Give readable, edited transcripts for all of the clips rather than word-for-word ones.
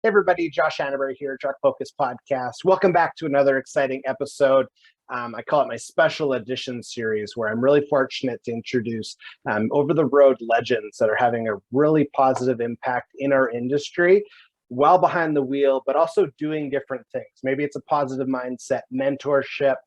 Everybody, Josh Hannaberry here, Truck Focus Podcast. Welcome back to another exciting episode. I call it my special edition series, where I'm really fortunate to introduce over-the-road legends that are having a really positive impact in our industry while behind the wheel, but also doing different things. Maybe it's a positive mindset, mentorship,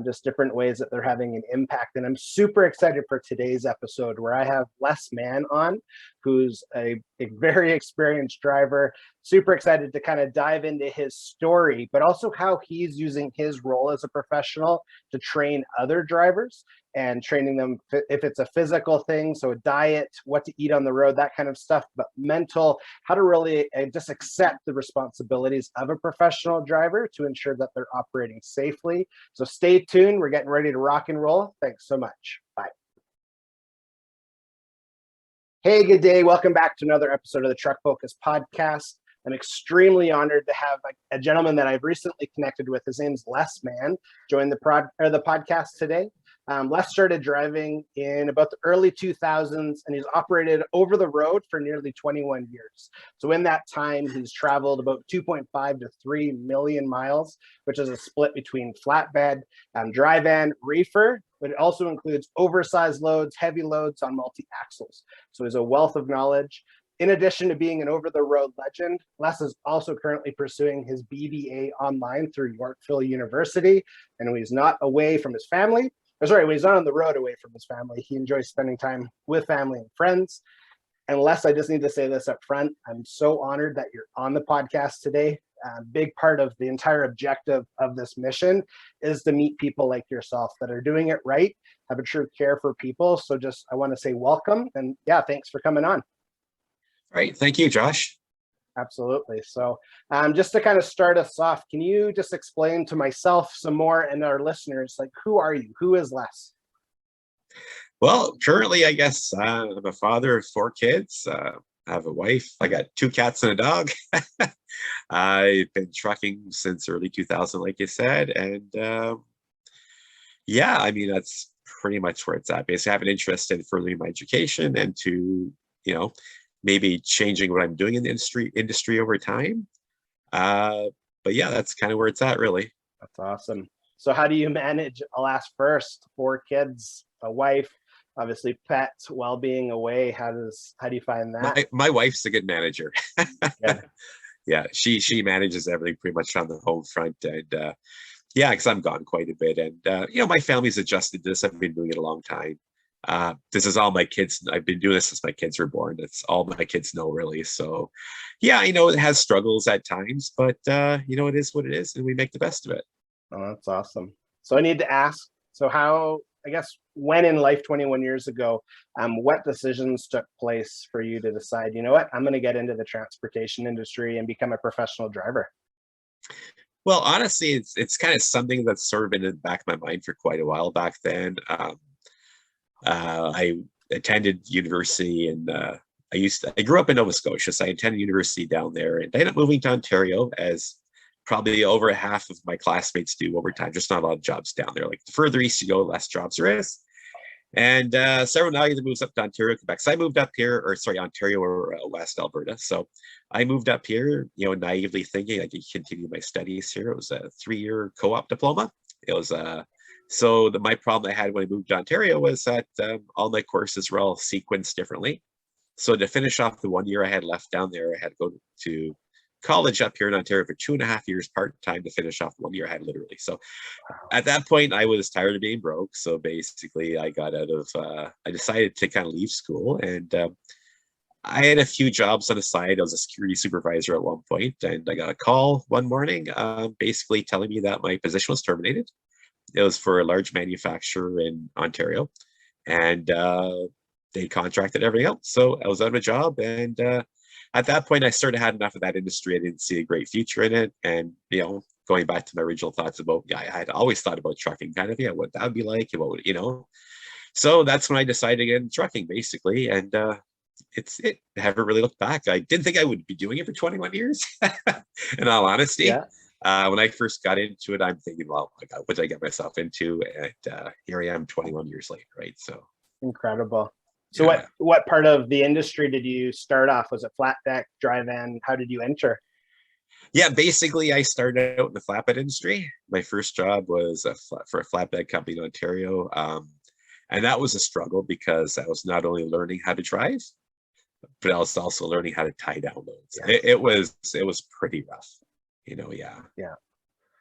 just different ways that they're having an impact. And I'm super excited for today's episode, where I have Mann on, who's a very experienced driver. Super excited to kind of dive into his story, but also how he's using his role as a professional to train other drivers and training them if it's a physical thing, so a diet, what to eat on the road, that kind of stuff, but mental, how to really just accept the responsibilities of a professional driver to ensure that they're operating safely. So stay tuned. We're getting ready to rock and roll. Thanks so much. Bye. Hey, good day. Welcome back to another episode of the Truck Focus Podcast. I'm extremely honored to have a gentleman that I've recently connected with. His name's Mann, join the podcast today. Les started driving in about the early 2000s, and he's operated over the road for nearly 21 years. So in that time, he's traveled about 2.5 to 3 million miles, which is a split between flatbed, dry van, reefer, but it also includes oversized loads, heavy loads on multi-axles. So he's a wealth of knowledge. In addition to being an over-the-road legend, Les is also currently pursuing his BBA online through Yorkville University. And when he's not away from his family, when he's not on the road away from his family, he enjoys spending time with family and friends. And Les, I just need to say this up front. I'm so honored that you're on the podcast today. A big part of the entire objective of this mission is to meet people like yourself that are doing it right, have a true care for people. So I want to say welcome. And yeah, thanks for coming on. Right. Thank you, Josh. Absolutely. So just to kind of start us off, can you just explain to myself some more and our listeners, like, who are you? Who is Les? Well, currently, I guess I'm a father of 4 kids. I have a wife. I got 2 cats and a dog. I've been trucking since early 2000, like you said. And yeah, I mean, that's pretty much where it's at. Basically, I have an interest in furthering my education and to, maybe changing what I'm doing in the industry over time. But yeah, that's kind of where it's at, really. That's awesome. So how do you manage, alas, first 4 kids, a wife, obviously pets, while being away? How do you find that? My wife's a good manager. Yeah. Yeah, she manages everything pretty much on the home front. And yeah, because I'm gone quite a bit. And my family's adjusted to this. I've been doing it a long time. This is all my kids. I've been doing this since my kids were born. That's all my kids know, really. So yeah, I know it has struggles at times, but it is what it is, and we make the best of it. Oh, that's awesome. So I need to ask, when in life 21 years ago, what decisions took place for you to decide, you know what, I'm going to get into the transportation industry and become a professional driver? Well, honestly, it's kind of something that's sort of been in the back of my mind for quite a while back then. I attended university, and I grew up in Nova Scotia, so I attended university down there, and I ended up moving to Ontario, as probably over half of my classmates do over time. Just not a lot of jobs down there. Like, the further east you go, the less jobs there is. And several now either moves up to Ontario, Quebec. So I moved up here, Ontario or West Alberta. So I moved up here, naively thinking I could continue my studies here. It was a 3-year co-op diploma. It was my problem I had when I moved to Ontario was that all my courses were all sequenced differently. So to finish off the 1 year I had left down there, I had to go to college up here in Ontario for 2.5 years part-time to finish off 1 year I had, literally. So at that point, I was tired of being broke. So basically, I got out of, I decided to kind of leave school, and I had a few jobs on the side. I was a security supervisor at one point, and I got a call one morning basically telling me that my position was terminated. It was for a large manufacturer in Ontario, and they contracted everything else. So I was out of a job, and at that point, I sort of had enough of that industry. I didn't see a great future in it, and going back to my original thoughts about, I had always thought about trucking, kind of, what that would be like, and what would, So that's when I decided to get into trucking, basically, and I haven't really looked back. I didn't think I would be doing it for 21 years, in all honesty. Yeah. When I first got into it, I'm thinking, well, my God, what did I get myself into? And here I am 21 years later, right? So incredible. So what part of the industry did you start off? Was it flat deck, dry van? How did you enter? Yeah, basically, I started out in the flatbed industry. My first job was for a flatbed company in Ontario, and that was a struggle because I was not only learning how to drive, but I was also learning how to tie down loads. Yeah. It was pretty rough, yeah. Yeah.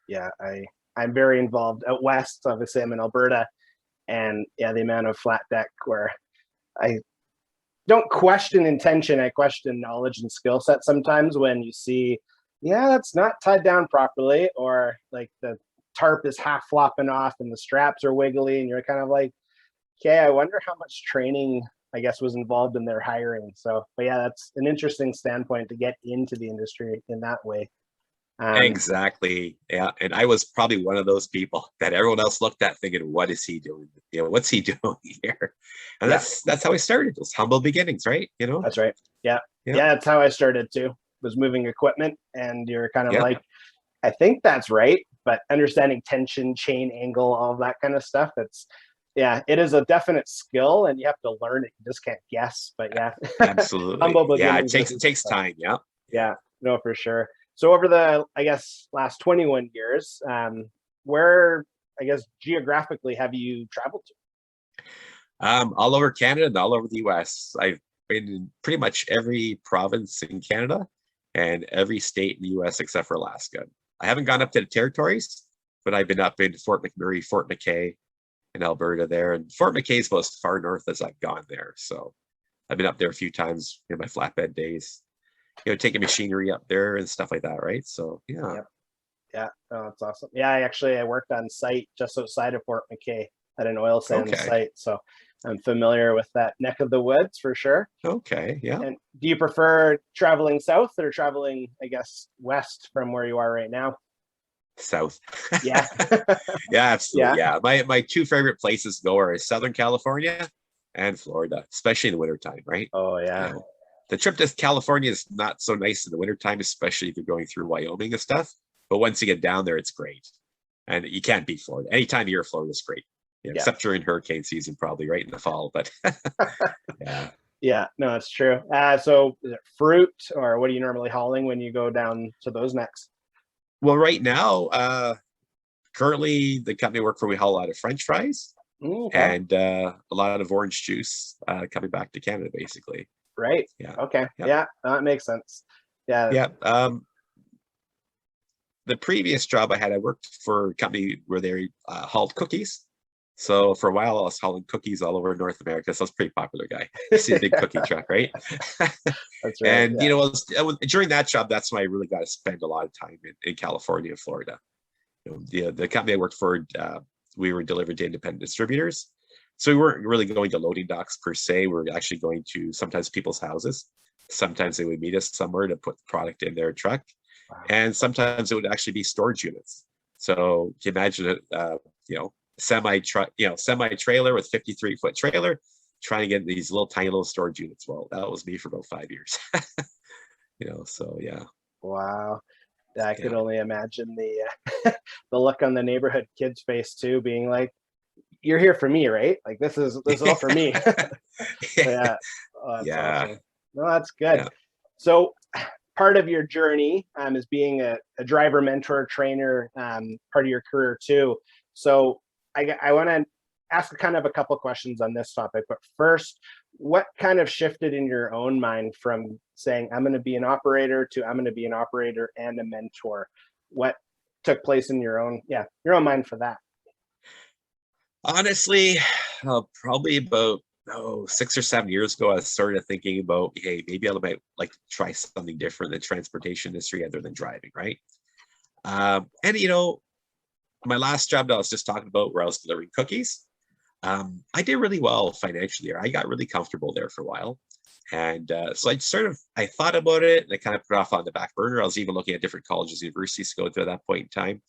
Yeah. I'm very involved out west. Obviously, I'm in Alberta, and yeah, the amount of flat deck where I don't question intention, I question knowledge and skill set sometimes when you see, yeah, that's not tied down properly, or like the tarp is half flopping off and the straps are wiggly, and you're kind of like, okay, I wonder how much training I guess was involved in their hiring. So, but yeah, that's an interesting standpoint to get into the industry in that way. Um, Exactly. Yeah. And I was probably one of those people that everyone else looked at thinking, what is he doing? What's he doing here? And yeah, that's how I started. Those humble beginnings, right? that's right. Yeah, Yeah. yeah, that's how I started too. Was moving equipment, and you're kind of Yeah. like, I think that's right, but understanding tension, chain angle, all of that kind of stuff. That's yeah, it is a definite skill, and you have to learn it. You just can't guess. But yeah, Absolutely. humble Yeah. It beginnings. takes time. Yeah. Yeah. Yeah, no, for sure. So over the, I guess, last 21 years, where, I guess, geographically have you traveled to? All over Canada and all over the US. I've been in pretty much every province in Canada and every state in the US except for Alaska. I haven't gone up to the territories, but I've been up in Fort McMurray, Fort McKay, in Alberta there. And Fort McKay is about as far north as I've gone there. So I've been up there a few times in my flatbed days, taking machinery up there and stuff like that, right? So yeah. Yep. Yeah, oh, that's awesome. Yeah, I worked on site just outside of Fort McKay at an oil sands Okay. site. So I'm familiar with that neck of the woods for sure. Okay. Yeah. And do you prefer traveling south or traveling, I guess, west from where you are right now? South. Yeah. Yeah, absolutely. Yeah. Yeah. My two favorite places to go are Southern California and Florida, especially in the wintertime, right? Oh, You yeah. know, the trip to California is not so nice in the wintertime, especially if you're going through Wyoming and stuff. But once you get down there, it's great. And you can't beat Florida. Any time of year, Florida's great. Yeah, Yeah. except during hurricane season, probably right in the fall. But yeah. Yeah. No, it's true. So is it fruit, or what are you normally hauling when you go down to those necks? Well, right now, currently the company I work for, we haul a lot of French fries Okay. and a lot of orange juice coming back to Canada, basically. Right. Yeah. Okay. Yep. Yeah. That makes sense. Yeah. Yeah. The previous job I had, I worked for a company where they hauled cookies. So for a while, I was hauling cookies all over North America. So I was a pretty popular guy. You see the big cookie truck, right? That's right. And Yeah. during that job, that's when I really got to spend a lot of time in California and Florida. The company I worked for, we were delivered to independent distributors. So we weren't really going to loading docks per se. We were actually going to sometimes people's houses. Sometimes they would meet us somewhere to put the product in their truck. Wow. And sometimes it would actually be storage units. So you imagine semi trailer with 53-foot trailer trying to get these tiny little storage units. Well, that was me for about 5 years. So yeah. Wow. I could Yeah. only imagine the the look on the neighborhood kid's face too, being like, "You're here for me, right? Like this is all for me." Yeah. Oh, that's Yeah. awesome. No, that's good. Yeah. So part of your journey is being a driver, mentor, trainer, part of your career too. So I want to ask kind of a couple questions on this topic. But first, what kind of shifted in your own mind from saying I'm going to be an operator to I'm going to be an operator and a mentor? What took place in your own mind for that? Honestly, probably about 6 or 7 years ago, I started thinking about, hey, maybe I might like to try something different in the transportation industry other than driving, right? And my last job that I was just talking about, where I was delivering cookies, I did really well financially. I got really comfortable there for a while, and so I thought about it, and I kind of put it off on the back burner. I was even looking at different colleges, universities to go to at that point in time.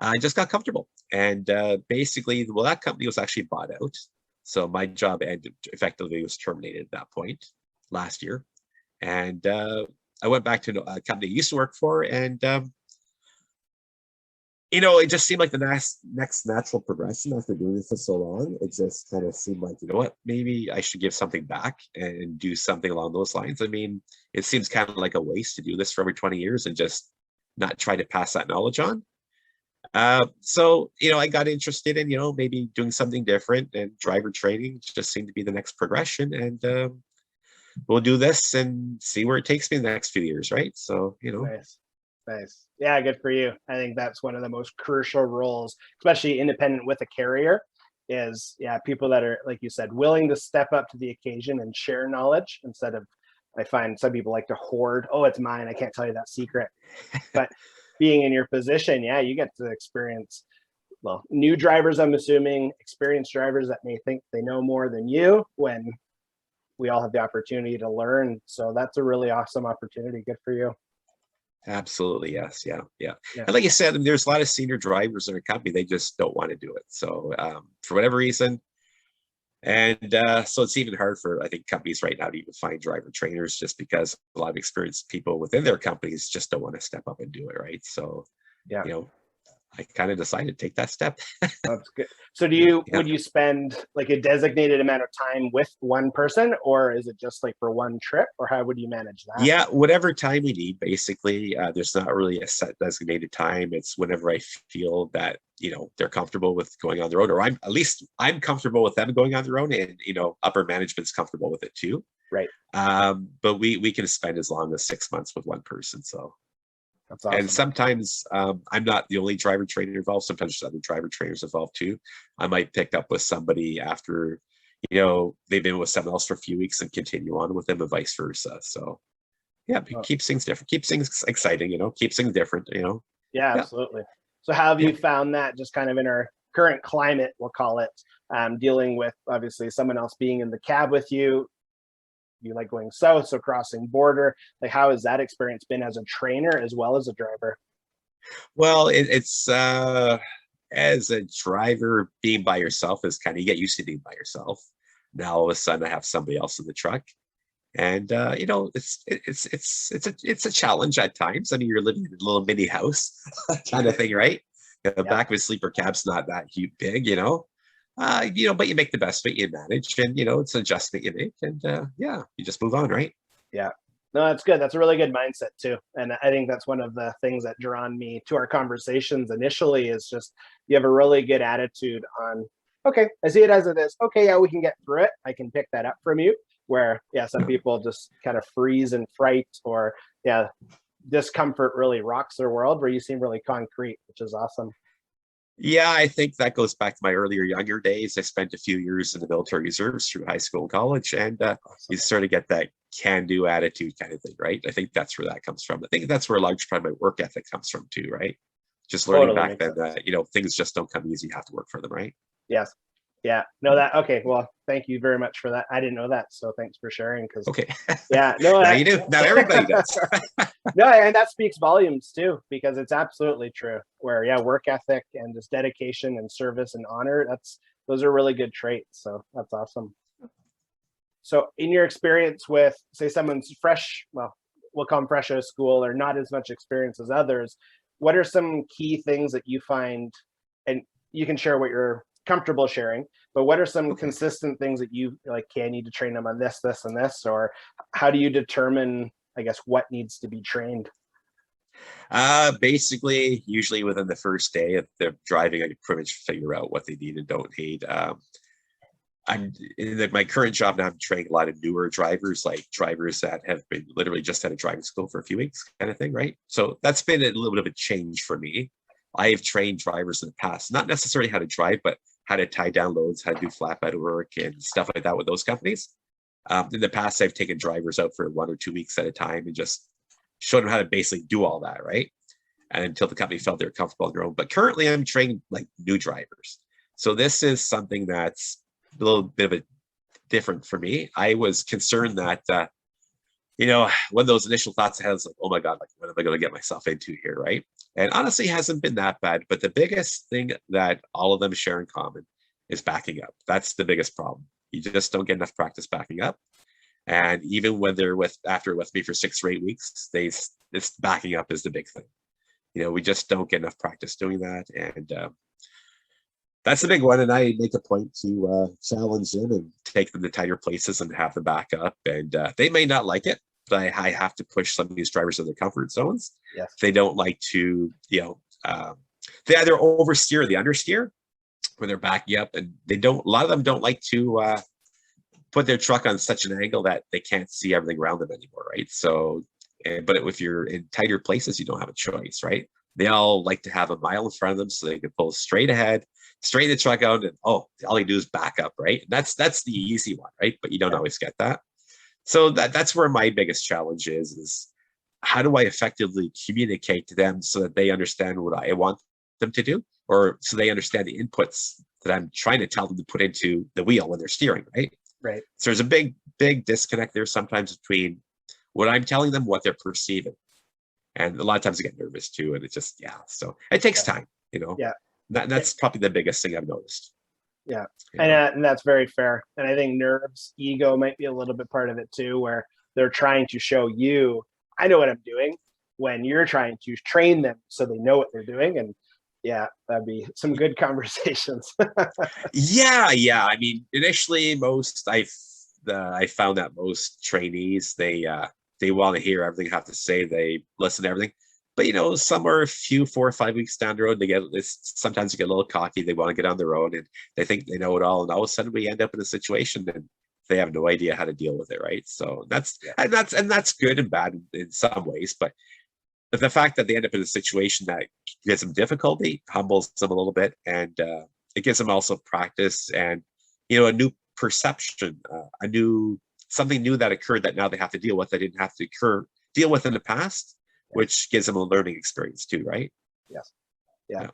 I just got comfortable, and basically, well, that company was actually bought out, so my job ended effectively was terminated at that point last year, and I went back to a company I used to work for, and it just seemed like the next natural progression after doing this for so long. It just kind of seemed like, you know what, maybe I should give something back and do something along those lines. I mean, it seems kind of like a waste to do this for over 20 years and just not try to pass that knowledge on. So, I got interested in, maybe doing something different, and driver training just seemed to be the next progression. And we'll do this and see where it takes me in the next few years, right? So, Nice. Nice. Yeah, good for you. I think that's one of the most crucial roles, especially independent with a carrier, is people that are, like you said, willing to step up to the occasion and share knowledge instead of, I find some people like to hoard, oh, it's mine, I can't tell you that secret. But being in your position, you get to experience, well, new drivers, I'm assuming, experienced drivers that may think they know more than you, when we all have the opportunity to learn. So that's a really awesome opportunity. Good for you. Absolutely. Yes. Yeah. Yeah. And like you said, there's a lot of senior drivers in our company. They just don't want to do it. So for whatever reason, and so it's even hard for, I think, companies right now to even find driver trainers, just because a lot of experienced people within their companies just don't want to step up and do it. Right. So, Yeah. I kind of decided to take that step. That's good. So would you spend like a designated amount of time with one person, or is it just like for one trip, or how would you manage that? Yeah, whatever time we need, basically. There's not really a set designated time. It's whenever I feel that, they're comfortable with going on their own, or I'm comfortable with them going on their own, and, upper management's comfortable with it too. Right. But we can spend as long as 6 months with one person. So, that's awesome. and sometimes I'm not the only driver trainer involved. Sometimes there's other driver trainers involved too. I might pick up with somebody after, they've been with someone else for a few weeks and continue on with them, and vice versa. So yeah, keeps things different, keeps things exciting, keeps things different, Yeah, absolutely. So how have you found that, just kind of in our current climate, we'll call it, dealing with obviously someone else being in the cab with you? You like going south, so crossing border, like how has that experience been as a trainer as well as a driver? Well, it's as a driver, being by yourself is kind of, you get used to being by yourself. Now all of a sudden I have somebody else in the truck, and it's a challenge at times. I mean, you're living in a little mini house kind of thing, right? The back of a sleeper cab's not that big, but you make the best of it, you manage, and it's an adjustment you make, and you just move on, right? Yeah. No, that's good. That's a really good mindset too. And I think that's one of the things that drawn me to our conversations initially, is just you have a really good attitude on, okay, I see it as it is. Okay, yeah, we can get through it. I can pick that up from you. Where some people just kind of freeze in fright, or discomfort really rocks their world, where you seem really concrete, which is awesome. Yeah, I think that goes back to my younger days. I spent a few years in the military reserves through high school and college, and you sort of get that can-do attitude kind of thing, right? I think that's where that comes from. I think that's where a large part of my work ethic comes from too, right? Just learning back then that, things just don't come easy. You have to work for them, right? Yes. Yeah. No, okay. Well, thank you very much for that. I didn't know that. So thanks for sharing. Because okay. Yeah. No, now you do. Not everybody does. No, and that speaks volumes too, because it's absolutely true. Where work ethic and just dedication and service and honor, those are really good traits. So that's awesome. So in your experience with, say, someone's fresh, well, we'll call them fresh out of school, or not as much experience as others, what are some key things that you find, and you can share what you're comfortable sharing, but what are some consistent things that you like, okay, I need to train them on this, this, and this, or how do you determine, I guess, what needs to be trained? Basically, usually within the first day of their driving, I can pretty much figure out what they need and don't need. I'm in my current job now, I'm training a lot of newer drivers, like drivers that have been literally just out of driving school for a few weeks kind of thing, right? So that's been a little bit of a change for me. I have trained drivers in the past, not necessarily how to drive, but how to tie down loads, how to do flatbed work and stuff like that with those companies. In the past, I've taken drivers out for 1 or 2 weeks at a time and just showed them how to basically do all that, right? And until the company felt they're comfortable on their own. But currently, I'm training like new drivers. So this is something that's a little bit of a different for me. I was concerned that, one of those initial thoughts I had was like, oh my God, like, what am I going to get myself into here, right? And honestly, it hasn't been that bad. But the biggest thing that all of them share in common is backing up. That's the biggest problem. You just don't get enough practice backing up. And even when they're with me for 6 or 8 weeks, this backing up is the big thing. We just don't get enough practice doing that. And that's the big one. And I make a point to challenge them and take them to tighter places and have them back up. And they may not like it. but I have to push some of these drivers in their comfort zones. Yes. They don't like to, they either oversteer or they understeer when they're backing up, and they don't. A lot of them don't like to put their truck on such an angle that they can't see everything around them anymore, right? So, but if you're in tighter places, you don't have a choice, right? They all like to have a mile in front of them so they can pull straight ahead, straighten the truck out, and all you do is back up, right? That's the easy one, right? But you don't always get that. So that's where my biggest challenge is how do I effectively communicate to them so that they understand what I want them to do, or so they understand the inputs that I'm trying to tell them to put into the wheel when they're steering, right? Right. So there's a big disconnect there sometimes between what I'm telling them, what they're perceiving. And a lot of times I get nervous too. And it's just, so it takes time, Yeah. That's probably the biggest thing I've noticed. Yeah. And that's very fair. And I think nerves, ego might be a little bit part of it too, where they're trying to show you, I know what I'm doing, when you're trying to train them so they know what they're doing. And yeah, that'd be some good conversations. Yeah. I mean, initially I found that most trainees, they want to hear everything I have to say. They listen to everything. But somewhere a few 4 or 5 weeks down the road, sometimes they get a little cocky. They want to get on their own and they think they know it all. And all of a sudden we end up in a situation and they have no idea how to deal with it, right? So that's good and bad in some ways. But the fact that they end up in a situation that gives them difficulty humbles them a little bit, and it gives them also practice and a new perception, something new that occurred that now they have to deal with that didn't have to deal with in the past, which gives them a learning experience too, right? Yes. Yeah.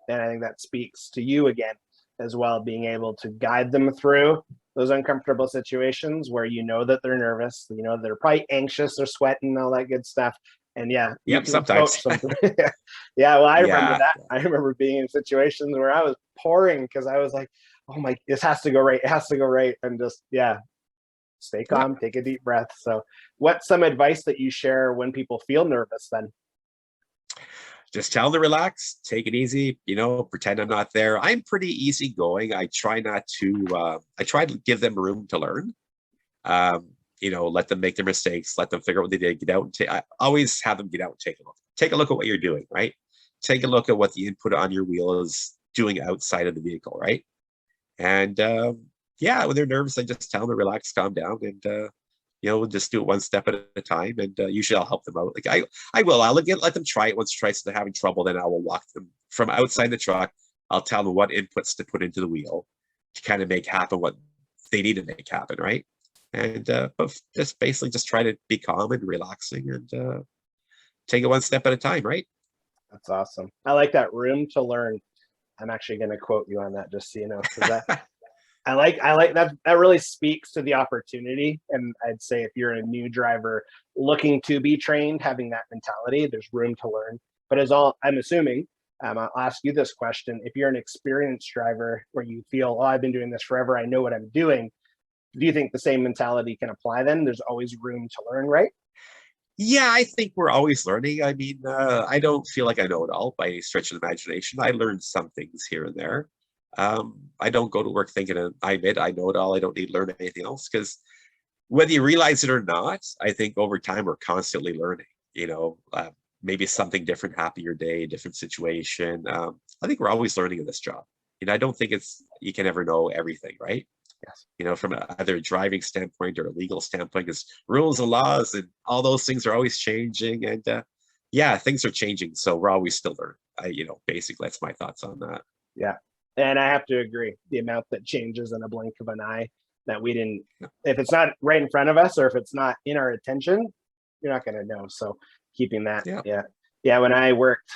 And I think that speaks to you again as well, being able to guide them through those uncomfortable situations where that they're nervous, they're probably anxious, they're sweating, all that good stuff. And sometimes. Well, I remember that. I remember being in situations where I was pouring because I was like, oh my, this has to go right. It has to go right. And just, stay calm, take a deep breath. So what's some advice that you share when people feel nervous then? Just tell them to relax, take it easy, pretend I'm not there. I'm pretty easygoing. I try to give them room to learn. Let them make their mistakes, let them figure out what they did, get out and I always have them get out and take a look. Take a look at what you're doing, right? Take a look at what the input on your wheel is doing outside of the vehicle, right? And when they're nervous, I just tell them to relax, calm down, and we'll just do it one step at a time. And usually I'll help them out. Like I'll let them try it once or twice. If they're having trouble, then I will walk them from outside the truck. I'll tell them what inputs to put into the wheel to kind of make happen what they need to make happen, right? And but just basically just try to be calm and relaxing and take it one step at a time, right? That's awesome. I like that, room to learn. I'm actually going to quote you on that, just so you know, because I like that. That really speaks to the opportunity. And I'd say if you're a new driver looking to be trained, having that mentality, there's room to learn. But I'm assuming, I'll ask you this question: if you're an experienced driver where you feel, I've been doing this forever, I know what I'm doing, do you think the same mentality can apply then? There's always room to learn, right? Yeah, I think we're always learning. I mean, I don't feel like I know it all by any stretch of the imagination. I learned some things here and there. I don't go to work thinking I admit I know it all. I don't need to learn anything else, because whether you realize it or not, I think over time we're constantly learning. Maybe something different happened your day, a different situation. I think we're always learning in this job. I don't think you can ever know everything, right? Yes. From either a driving standpoint or a legal standpoint, because rules and laws and all those things are always changing. And things are changing. So we're always still learning. Basically that's my thoughts on that. Yeah. And I have to agree, the amount that changes in a blink of an eye that we didn't, if it's not right in front of us or if it's not in our attention, you're not going to know. So keeping that. Yeah. When I worked,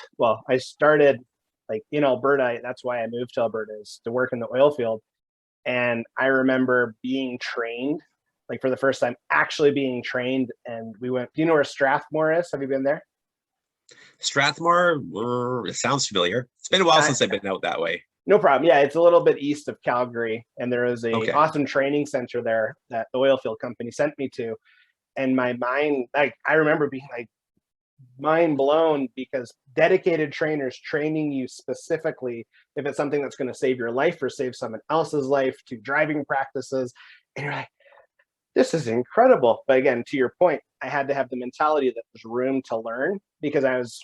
I started like in Alberta. That's why I moved to Alberta, is to work in the oil field. And I remember being trained, like for the first time, actually being trained. And we went, do you know where Strathmore is? Have you been there? Strathmore, it sounds familiar. It's been a while since I've been out that way. No problem. Yeah, it's a little bit east of Calgary. And there is a awesome training center there that the oil field company sent me to. And my mind, I remember being like mind blown, because dedicated trainers training you specifically if it's something that's going to save your life or save someone else's life, to driving practices. And you're like, this is incredible. But again, to your point, I had to have the mentality that there's room to learn because I was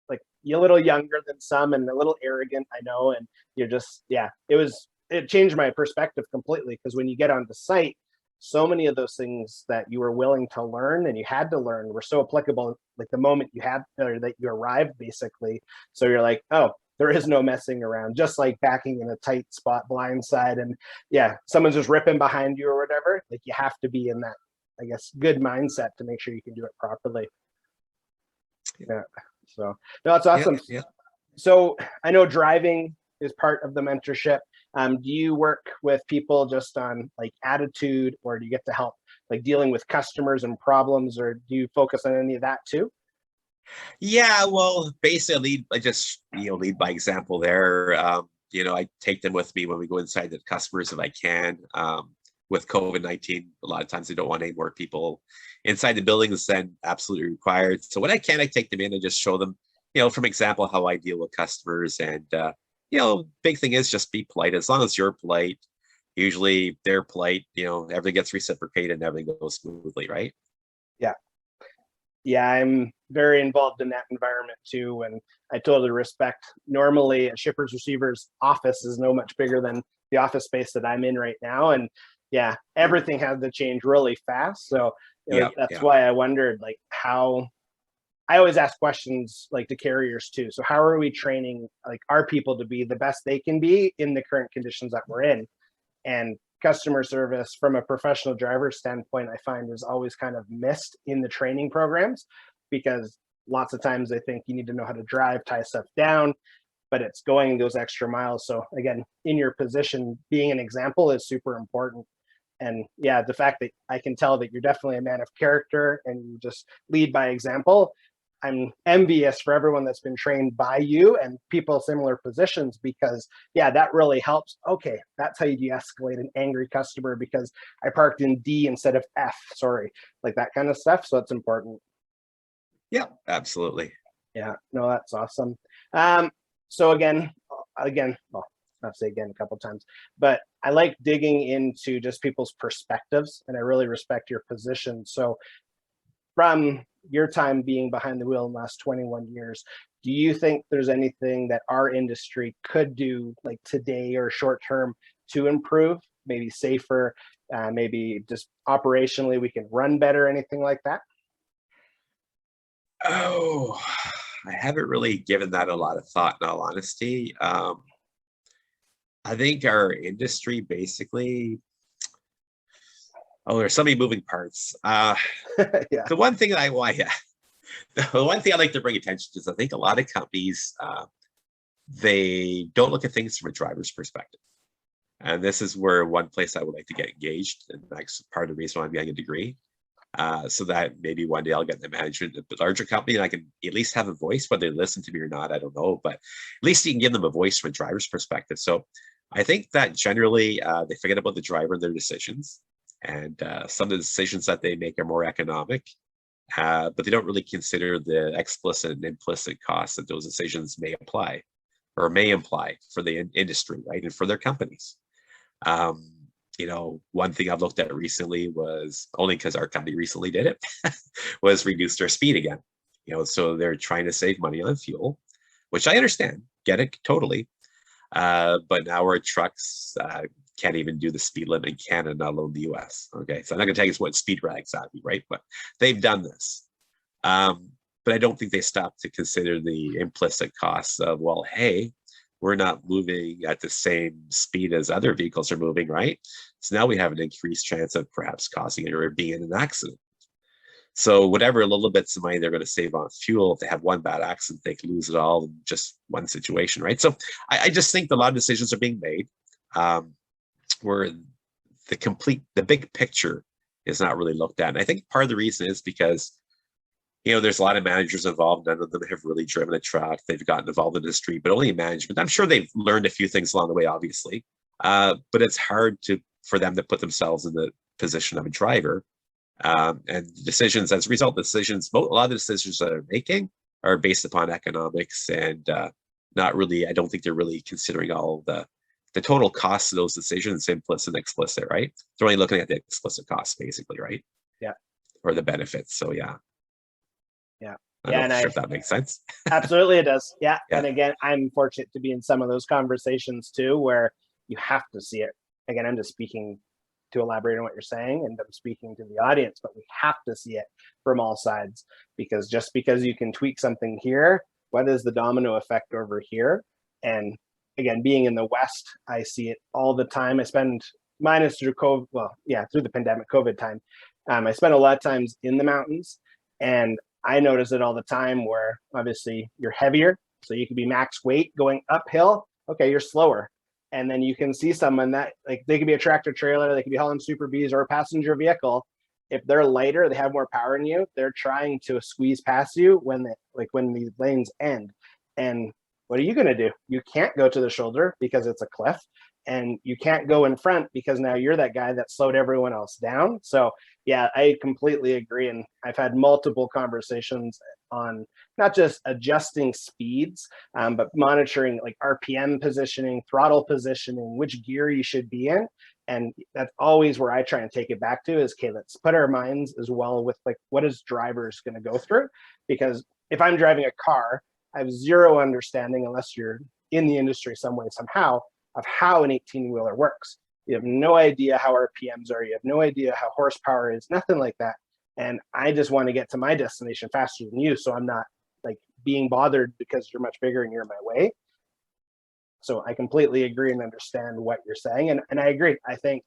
like a little younger than some and a little arrogant, I know. And you're just, yeah, it changed my perspective completely because when you get onto site, so many of those things that you were willing to learn and you had to learn were so applicable like the moment you had or that you arrived basically. So you're like, oh, there is no messing around, just like backing in a tight spot blindside and yeah, someone's just ripping behind you or whatever. Like you have to be in that, I guess, good mindset to make sure you can do it properly. Yeah. So no, that's Yeah, awesome. yeah. So I know driving is part of the mentorship. Do you work with people just on like attitude, or do you get to help like dealing with customers and problems, or do you focus on any of that too? Yeah, well, basically, I just lead by example there. I take them with me when we go inside the customers if I can. With COVID-19, a lot of times they don't want any more people inside the buildings than absolutely required. So when I can, I take them in and just show them, from example, how I deal with customers. And big thing is just be polite. As long as you're polite, usually they're polite. Everything gets reciprocated and everything goes smoothly, right? Yeah. Yeah, I'm very involved in that environment too, and I totally respect. Normally, a shipper's receiver's office is no much bigger than the office space that I'm in right now, and yeah, everything had to change really fast. So Yeah, that's yeah. why I wondered like how. I always ask questions like to carriers too. So how are we training like our people to be the best they can be in the current conditions that we're in? And customer service from a professional driver standpoint, I find is always kind of missed in the training programs because lots of times they think you need to know how to drive, tie stuff down, but it's going those extra miles. So again, in your position, being an example is super important. And yeah, the fact that I can tell that you're definitely a man of character and you just lead by example. I'm envious for everyone that's been trained by you and people similar positions because yeah, that really helps. Okay, that's how you de-escalate an angry customer because I parked in D instead of F. Sorry, like that kind of stuff. So it's important. Yeah, absolutely. Yeah, no, that's awesome. So again, well, not say again a couple times, but I like digging into just people's perspectives, and I really respect your position. So from your time being behind the wheel in the last 21 years, do you think there's anything that our industry could do like today or short term to improve, maybe safer, maybe just operationally we can run better, anything like that? Oh, I haven't really given that a lot of thought, in all honesty. I think our industry basically, there's so many moving parts. Yeah. The one thing that yeah, the one thing I like to bring attention to is I think a lot of companies, they don't look at things from a driver's perspective. And this is where one place I would like to get engaged. And that's part of the reason why I'm getting a degree. So that maybe one day I'll get the management of a larger company and I can at least have a voice, whether they listen to me or not, I don't know, but at least you can give them a voice from a driver's perspective. So I think that generally they forget about the driver and their decisions. And some of the decisions that they make are more economic, but they don't really consider the explicit and implicit costs that those decisions may apply or may imply for the industry, right? And for their companies. Um, one thing I've looked at recently was only because our company recently did it, was reduce their speed again. So they're trying to save money on fuel, which I understand, get it totally. But now our trucks can't even do the speed limit in Canada, not alone the US. Okay, so I'm not going to tell you what speed rags at me, right? But they've done this. But I don't think they stop to consider the implicit costs of, well, hey, we're not moving at the same speed as other vehicles are moving, right? So now we have an increased chance of perhaps causing it or being in an accident. So whatever little bits of money they're going to save on fuel, if they have one bad accident, they can lose it all in just one situation, right? So I just think a lot of decisions are being made where the big picture is not really looked at. And I think part of the reason is because there's a lot of managers involved. None of them have really driven a truck. They've gotten involved in the industry, but only in management. I'm sure they've learned a few things along the way, obviously. But it's hard for them to put themselves in the position of a driver. And decisions, as a result, a lot of the decisions that they're making are based upon economics and not really, I don't think they're really considering all the the total cost of those decisions, implicit and explicit, right? They're only looking at the explicit costs, basically, right? Yeah. Or the benefits. So yeah. Yeah. I'm not sure if that makes sense. Absolutely it does. Yeah. Yeah. And again, I'm fortunate to be in some of those conversations too, where you have to see it. Again, I'm just speaking to elaborate on what you're saying, and I'm speaking to the audience, but we have to see it from all sides, because just because you can tweak something here, what is the domino effect over here? And again, being in the West, I see it all the time. I spend, minus through COVID, well, yeah, through the pandemic, COVID time, I spend a lot of times in the mountains, and I notice it all the time where obviously you're heavier, so you can be max weight going uphill. Okay, you're slower. And then you can see someone that, like, they could be a tractor trailer, they could be hauling Super Bs or a passenger vehicle. If they're lighter, they have more power in you, they're trying to squeeze past you when when these lanes end. And what are you going to do? You can't go to the shoulder because it's a cliff, and you can't go in front because now you're that guy that slowed everyone else down. So yeah, I completely agree. And I've had multiple conversations on not just adjusting speeds, but monitoring like RPM positioning, throttle positioning, which gear you should be in. And that's always where I try and take it back to is, okay, let's put our minds as well with like, what is drivers going to go through? Because if I'm driving a car, I have zero understanding, unless you're in the industry some way, somehow, of how an 18-wheeler works. You have no idea how RPMs are. You have no idea how horsepower is, nothing like that. And I just want to get to my destination faster than you, so I'm not like being bothered because you're much bigger and you're in my way. So I completely agree and understand what you're saying. And I agree. I think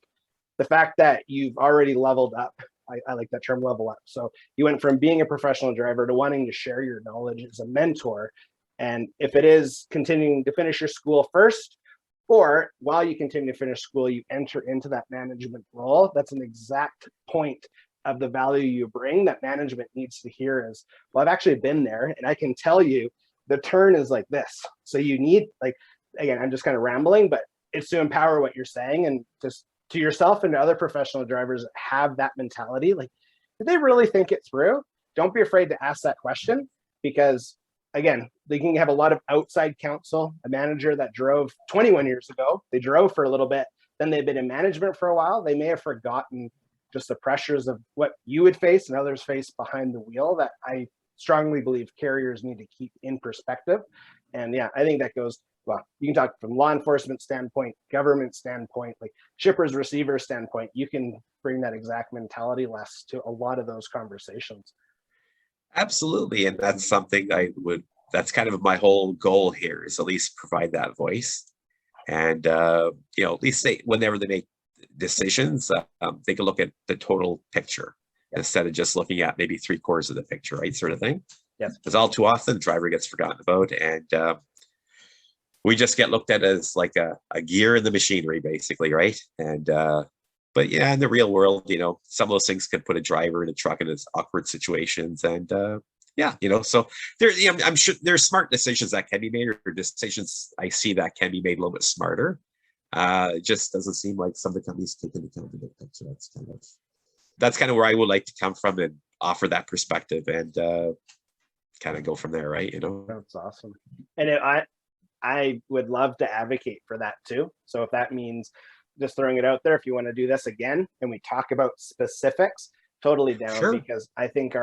the fact that you've already leveled up, I like that term, level up. So you went from being a professional driver to wanting to share your knowledge as a mentor. And if it is continuing to finish your school first, or while you continue to finish school, you enter into that management role, that's an exact point of the value you bring that management needs to hear is, well, I've actually been there and I can tell you the turn is like this. So you need, like, again, I'm just kind of rambling, but it's to empower what you're saying, and just to yourself and to other professional drivers that have that mentality. Like, did they really think it through? Don't be afraid to ask that question, because again, they can have a lot of outside counsel. A manager that drove 21 years ago, they drove for a little bit, then they've been in management for a while. They may have forgotten just the pressures of what you would face and others face behind the wheel, that I strongly believe carriers need to keep in perspective. And yeah, I think that goes, well, you can talk from law enforcement standpoint, government standpoint, like shippers, receivers standpoint, you can bring that exact mentality less to a lot of those conversations. Absolutely. And that's something that's kind of my whole goal here, is at least provide that voice. And, at least whenever they make decisions, they can look at the total picture instead of just looking at maybe 3/4 of the picture, right? Sort of thing. Yes. Because all too often the driver gets forgotten about, and we just get looked at as like a gear in the machinery, basically, right? And but yeah, in the real world, some of those things can put a driver in a truck in awkward situations, and so there, I'm sure there's smart decisions that can be made, or decisions I see that can be made a little bit smarter. It just doesn't seem like some of the companies take into account the big picture. That's kind of where I would like to come from and offer that perspective, and kind of go from there, right? That's awesome. And I would love to advocate for that too. So if that means just throwing it out there, if you want to do this again and we talk about specifics, totally down. Sure. Because I think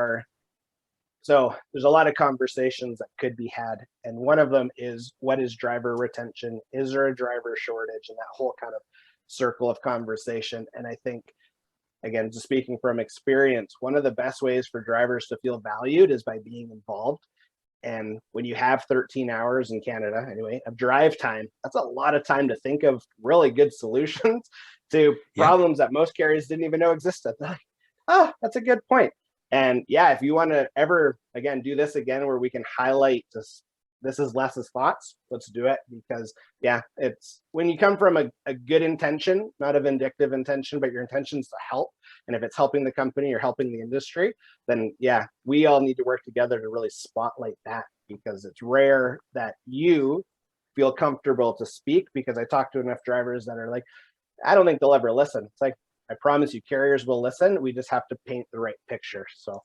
so there's a lot of conversations that could be had. And one of them is, what is driver retention? Is there a driver shortage? And that whole kind of circle of conversation. And I think, again, just speaking from experience, one of the best ways for drivers to feel valued is by being involved. And when you have 13 hours in Canada, anyway, of drive time, that's a lot of time to think of really good solutions to problems that most carriers didn't even know existed. Like, oh, that's a good point. And yeah, if you want to ever, again, do this again, where we can highlight this is Les's thoughts, let's do it. Because yeah, it's when you come from a good intention, not a vindictive intention, but your intention is to help. And if it's helping the company or helping the industry, then yeah, we all need to work together to really spotlight that, because it's rare that you feel comfortable to speak. Because I talk to enough drivers that are like, I don't think they'll ever listen. It's like, I promise you, carriers will listen. We just have to paint the right picture. So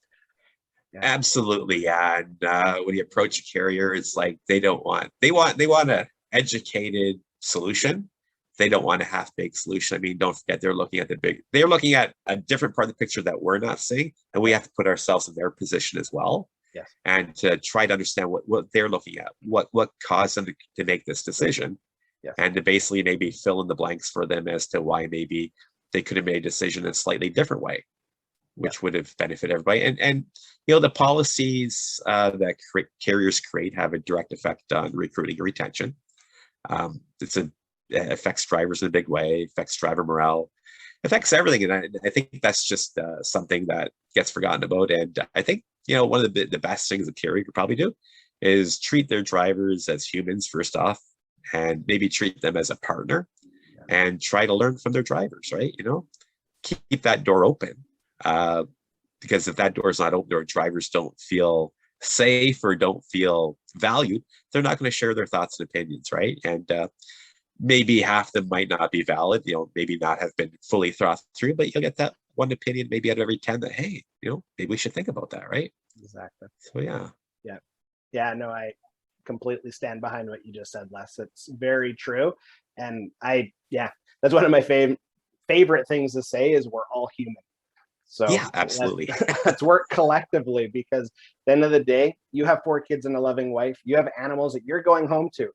yeah. Absolutely. Yeah. And when you approach a carrier, it's like they want an educated solution they don't want a half-baked solution. I mean, don't forget they're looking at they're looking at a different part of the picture that we're not seeing, and we have to put ourselves in their position as well. Yes. And to try to understand what they're looking at, what caused them to make this decision. Yes. And to basically maybe fill in the blanks for them as to why maybe they could have made a decision in a slightly different way, which would have benefited everybody. And the policies that carriers create have a direct effect on recruiting and retention. It affects drivers in a big way, affects driver morale, affects everything. And I think that's just something that gets forgotten about. And I think, one of the best things a carrier could probably do is treat their drivers as humans, first off, and maybe treat them as a partner and try to learn from their drivers, right? Keep that door open. Because if that door is not open or drivers don't feel safe or don't feel valued, they're not going to share their thoughts and opinions, right? And maybe half of them might not be valid, maybe not have been fully thought through, but you'll get that one opinion maybe out of every 10 that, hey, maybe we should think about that, right? Exactly. So yeah. Yeah, no, I completely stand behind what you just said, Les. It's very true. And that's one of my favorite things to say is we're all human. So yeah, absolutely. Let's work collectively, because at the end of the day, you have 4 kids and a loving wife. You have animals that you're going home to.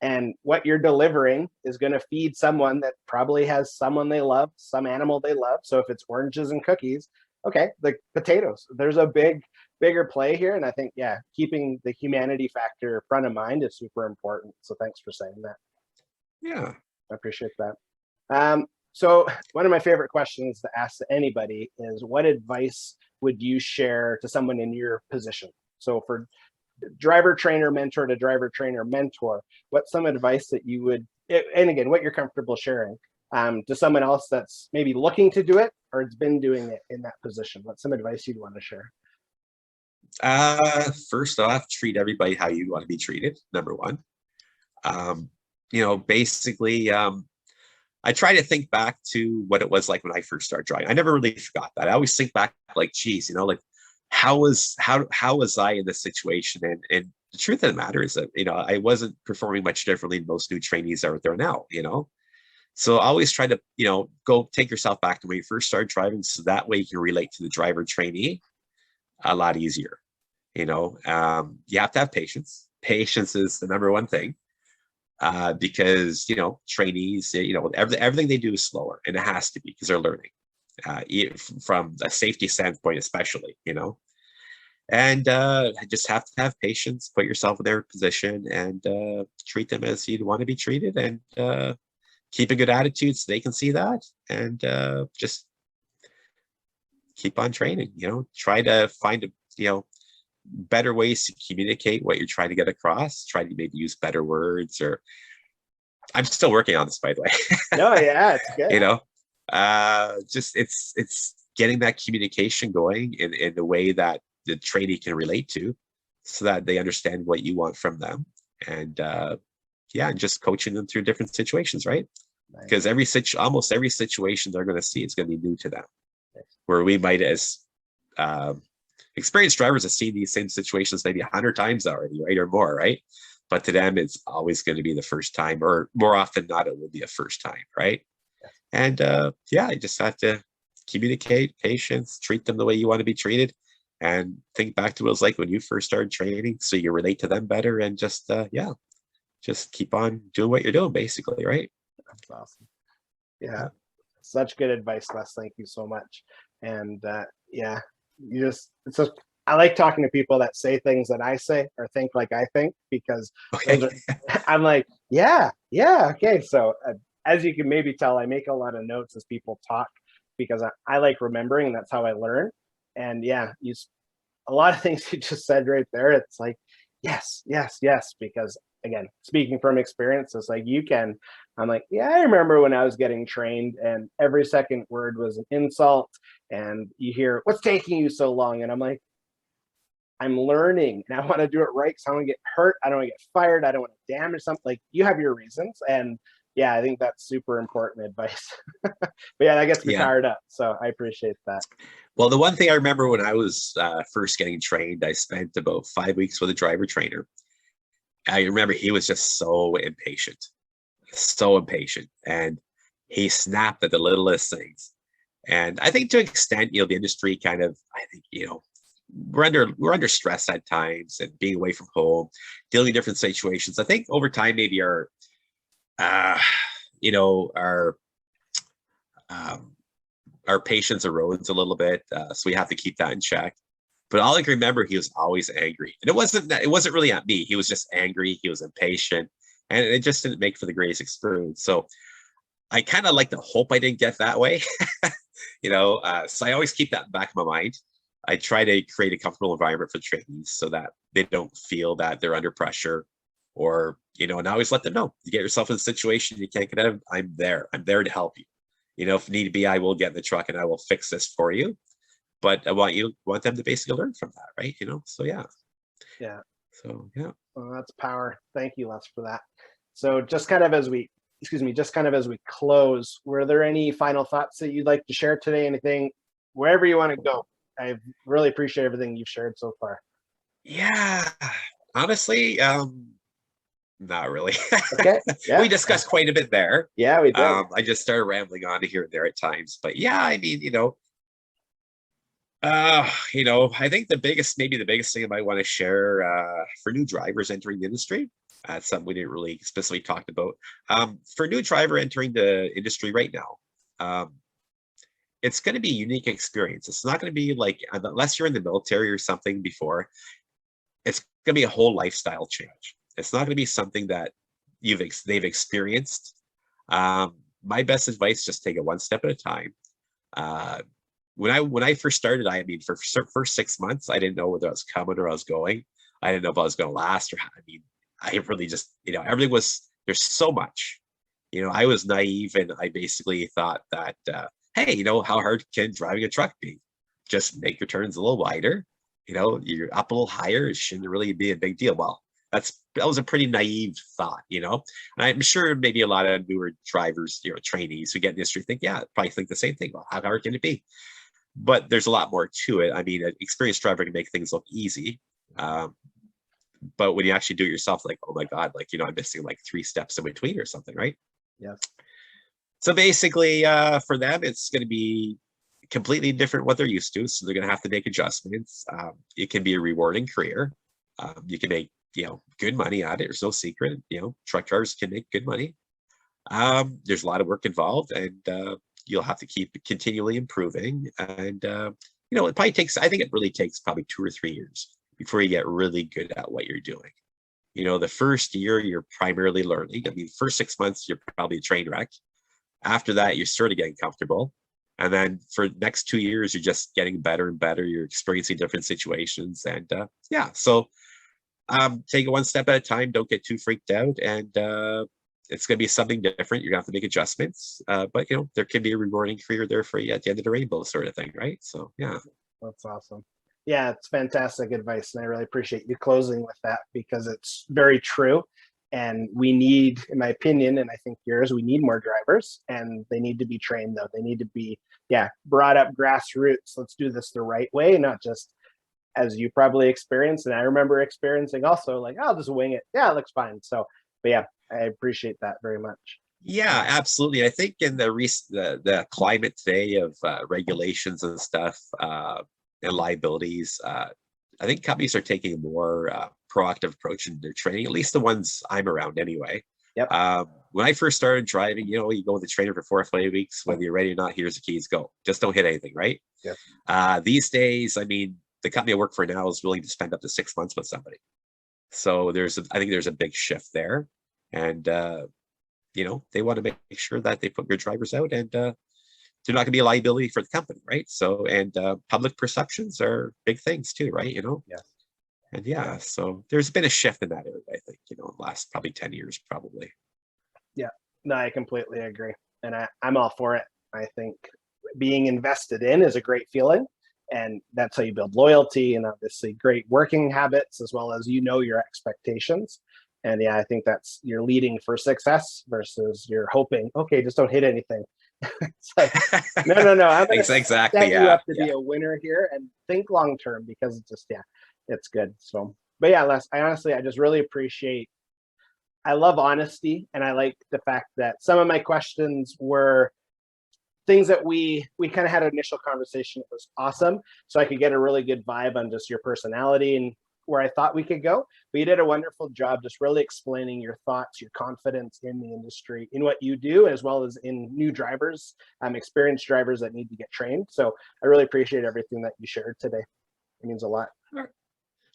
And what you're delivering is going to feed someone that probably has someone they love, some animal they love. So if it's oranges and cookies, okay, the potatoes, there's a bigger play here. And I think, keeping the humanity factor front of mind is super important. So thanks for saying that. Yeah. I appreciate that. So one of my favorite questions to ask to anybody is, what advice would you share to someone in your position? So for driver trainer mentor to driver trainer mentor, what's some advice that you would, and again, what you're comfortable sharing, to someone else that's maybe looking to do it or it's been doing it in that position? What's some advice you'd want to share? First off, treat everybody how you want to be treated, number one. Basically, I try to think back to what it was like when I first started driving. I never really forgot that. I always think back like, geez, like how was I in this situation? And the truth of the matter is that, I wasn't performing much differently than most new trainees are out there now, So I always try to, go take yourself back to when you first started driving, so that way you can relate to the driver trainee a lot easier. You have to have patience. Patience is the number one thing. Because trainees, everything they do is slower, and it has to be because they're learning, from a safety standpoint, especially, and just have to have patience, put yourself in their position, and treat them as you'd want to be treated, and keep a good attitude so they can see that, and just keep on training. Try to find better ways to communicate what you're trying to get across. Try to maybe use better words, or I'm still working on this, by the way. No, yeah, it's good. Just it's getting that communication going in the way that the trainee can relate to, so that they understand what you want from them, and and just coaching them through different situations, right? Nice. Because almost every situation they're going to see is going to be new to them. Nice. Where we might, as experienced drivers, have seen these same situations maybe 100 times already, right, or more, right? But to them, it's always going to be the first time, or more often than not, it will be a first time, right? And you just have to communicate, patience, treat them the way you want to be treated, and think back to what it was like when you first started training, so you relate to them better, and just just keep on doing what you're doing, basically, right? That's awesome. Yeah, such good advice, Les. Thank you so much. And I like talking to people that say things that I say or think like I think, because I'm like, okay. So as you can maybe tell, I make a lot of notes as people talk, because I like remembering, and that's how I learn. And a lot of things you just said right there, it's like, yes, because again, speaking from experience, it's like I'm like, I remember when I was getting trained and every second word was an insult, and you hear, what's taking you so long? And I'm like, I'm learning, and I want to do it right, because I don't want to get hurt. I don't want to get fired. I don't want to damage something. Like, you have your reasons. And I think that's super important advice. But that gets me fired up. So I appreciate that. Well, the one thing I remember when I was first getting trained, I spent about 5 weeks with a driver trainer. I remember he was just so impatient. so impatient, and he snapped at the littlest things. And I think to an extent, the industry kind of, I think, we're under stress at times, and being away from home, dealing with different situations. I think over time, maybe uh, our um, our patience erodes a little bit, so we have to keep that in check. But all I can remember, he was always angry, and it wasn't really at me. He was just angry. He was impatient, and it just didn't make for the greatest experience. So I kind of like to hope I didn't get that way. So I always keep that in the back of my mind. I try to create a comfortable environment for trainees so that they don't feel that they're under pressure, or, and I always let them know, you get yourself in a situation you can't get out of, I'm there. I'm there to help you. If need be, I will get in the truck and I will fix this for you. But I want them to basically learn from that, right? So yeah. Yeah. So yeah. Well, that's power. Thank you, Les, for that. So just kind of as we close, were there any final thoughts that you'd like to share today? Anything, wherever you want to go? I really appreciate everything you've shared so far. Yeah. Honestly, not really. Okay. Yeah. We discussed quite a bit there. Yeah, we did. I just started rambling on here and there at times, but yeah, I mean, I think maybe the biggest thing I might want to share for new drivers entering the industry. That's something we didn't really specifically talk about. For a new driver entering the industry right now, it's going to be a unique experience. It's not going to be like, unless you're in the military or something before, it's going to be a whole lifestyle change. It's not going to be something that they've experienced. My best advice: just take it one step at a time. When I first started, I mean, for first 6 months, I didn't know whether I was coming or I was going. I didn't know if I was going to last, or I really just, everything was, there's so much. I was naive, and I basically thought that, hey, how hard can driving a truck be? Just make your turns a little wider. You're up a little higher. It shouldn't really be a big deal. Well, that was a pretty naive thought, and I'm sure maybe a lot of newer drivers, trainees who get in the industry probably think the same thing. Well, how hard can it be? But there's a lot more to it. I mean, an experienced driver can make things look easy. But when you actually do it yourself, like, oh my God, like, I'm missing like 3 steps in between or something, right? Yes. So basically, for them, it's going to be completely different what they're used to. So they're going to have to make adjustments. It can be a rewarding career. You can make, good money at it. There's no secret. Truck drivers can make good money. There's a lot of work involved, and you'll have to keep continually improving. And, it probably takes, I think it really takes probably 2 or 3 years before you get really good at what you're doing. The first year, you're primarily learning. I mean, first 6 months, you're probably a train wreck. After that, you're sort of getting comfortable. And then for the next 2 years, you're just getting better and better. You're experiencing different situations. And yeah, so take it one step at a time. Don't get too freaked out. And it's going to be something different. You're going to have to make adjustments. But, there can be a rewarding career there for you at the end of the rainbow sort of thing, right? So, yeah. That's awesome. Yeah, it's fantastic advice. And I really appreciate you closing with that, because it's very true. And we need, in my opinion, and I think yours, we need more drivers, and they need to be trained, though. They need to be, brought up grassroots. Let's do this the right way, not just as you probably experienced. And I remember experiencing also, like, I'll just wing it. Yeah, it looks fine. So, but yeah, I appreciate that very much. Yeah, absolutely. I think in the climate today of regulations and stuff, and liabilities, I think companies are taking a more proactive approach in their training, at least the ones I'm around anyway. Yep. When I first started driving, you go with the trainer for 4 or 5 weeks, whether you're ready or not, here's the keys, go. Just don't hit anything, right? Yep. These days, I mean, the company I work for now is willing to spend up to 6 months with somebody. So I think there's a big shift there. And, they want to make sure that they put your drivers out, and they're not going to be a liability for the company, right? So, and public perceptions are big things too, right? Yeah. And yeah, so there's been a shift in that area, I think, in the last probably 10 years, probably. Yeah, no, I completely agree. And I'm all for it. I think being invested in is a great feeling. And that's how you build loyalty, and obviously great working habits, as well as your expectations. And yeah, I think that's, you're leading for success versus you're hoping, okay, just don't hit anything. It's like, no. I'm going to Exactly. set you up to be a winner here, and think long term, because it's just, it's good. So, but yeah, Les, I just really appreciate I love honesty, and I like the fact that some of my questions were things that we kind of had an initial conversation. It was awesome, so I could get a really good vibe on just your personality and where I thought we could go. But you did a wonderful job just really explaining your thoughts, your confidence in the industry, in what you do, as well as in new drivers, experienced drivers that need to get trained. So I really appreciate everything that you shared today. It means a lot. All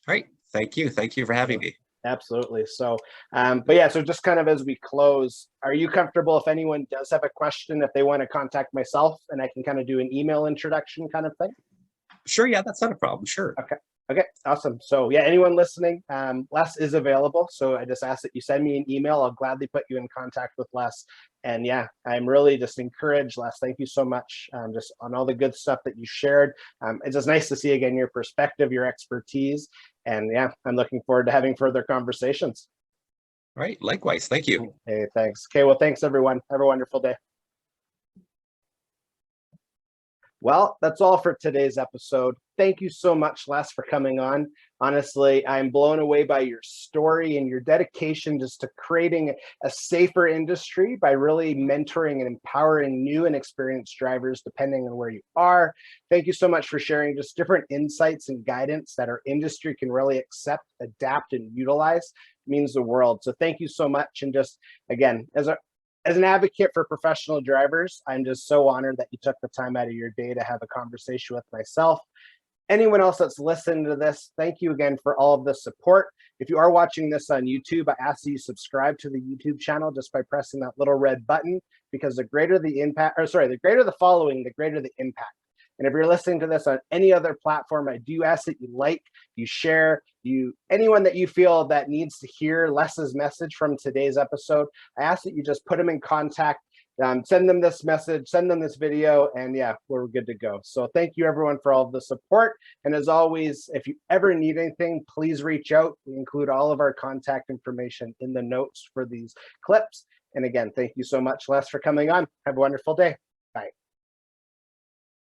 right. Thank you. Thank you for having me. Absolutely. So, but yeah, so just kind of as we close, are you comfortable if anyone does have a question, if they want to contact myself and I can kind of do an email introduction kind of thing? Sure. Yeah, that's not a problem. Sure. Okay. Okay, awesome. So yeah, anyone listening, Les is available. So I just ask that you send me an email. I'll gladly put you in contact with Les. And yeah, I'm really just encouraged, Les. Thank you so much just on all the good stuff that you shared. It's just nice to see again your perspective, your expertise. And yeah, I'm looking forward to having further conversations. All right. Likewise. Thank you. Hey, thanks. Okay, well, thanks everyone. Have a wonderful day. Well, that's all for today's episode. Thank you so much, Les, for coming on. Honestly, I'm blown away by your story and your dedication just to creating a safer industry by really mentoring and empowering new and experienced drivers, depending on where you are. Thank you so much for sharing just different insights and guidance that our industry can really accept, adapt, and utilize. It means the world. So thank you so much. And just, again, as an advocate for professional drivers, I'm just so honored that you took the time out of your day to have a conversation with myself. Anyone else that's listening to this, thank you again for all of the support. If you are watching this on YouTube, I ask that you subscribe to the YouTube channel just by pressing that little red button, because the greater the impact, the greater the following, the greater the impact. And if you're listening to this on any other platform, I do ask that you like, you share, anyone that you feel that needs to hear Les's message from today's episode, I ask that you just put them in contact, send them this message, send them this video, and yeah, we're good to go. So thank you everyone for all of the support. And as always, if you ever need anything, please reach out. We include all of our contact information in the notes for these clips. And again, thank you so much, Les, for coming on. Have a wonderful day. Bye.